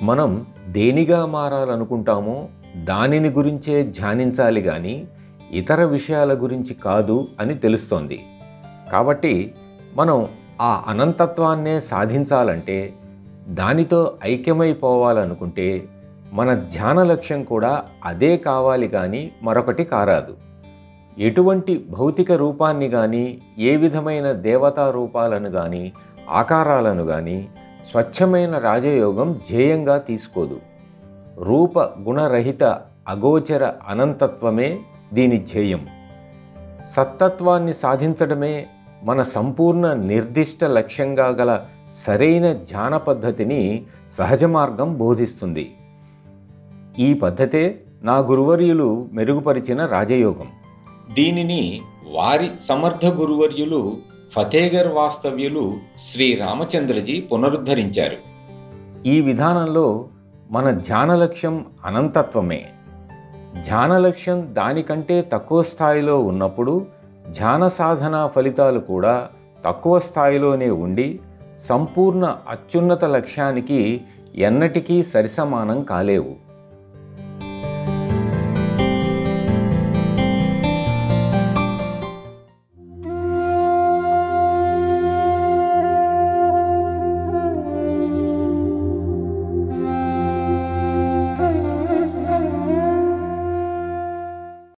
మనం దేనిగా మారాలనుకుంటామో దానిని గురించే ధ్యానించాలి కానీ ఇతర విషయాల గురించి కాదు అని తెలుస్తోంది. కాబట్టి మనం ఆ అనంతత్వాన్నే సాధించాలంటే, దానితో ఐక్యమైపోవాలనుకుంటే మన ధ్యాన లక్ష్యం కూడా అదే కావాలి కానీ మరొకటి కారాదు. ఎటువంటి భౌతిక రూపాన్ని కానీ, ఏ విధమైన దేవతా రూపాలను కానీ, ఆకారాలను కానీ స్వచ్ఛమైన రాజయోగం ధ్యేయంగా తీసుకోదు. రూప గుణరహిత అగోచర అనంతత్వమే దీని ధ్యేయం. సత్తత్వాన్ని సాధించడమే మన సంపూర్ణ నిర్దిష్ట లక్ష్యంగా గల సరైన ధ్యాన పద్ధతిని సహజ మార్గం బోధిస్తుంది. ఈ పద్ధతే నా గురువర్యులు మెరుగుపరిచిన రాజయోగం. దీనిని వారి సమర్థ గురువర్యులు ఫతేగర్ వాస్తవ్యులు శ్రీ రామచంద్రజీ పునరుద్ధరించారు. ఈ విధానంలో మన ధ్యాన లక్ష్యం అనంతత్వమే. ధ్యాన లక్ష్యం దానికంటే తక్కువ స్థాయిలో ఉన్నప్పుడు ధ్యాన సాధన ఫలితాలు కూడా తక్కువ స్థాయిలోనే ఉండి సంపూర్ణ అత్యున్నత లక్ష్యానికి ఎన్నటికీ సరిసమానం కాలేవు.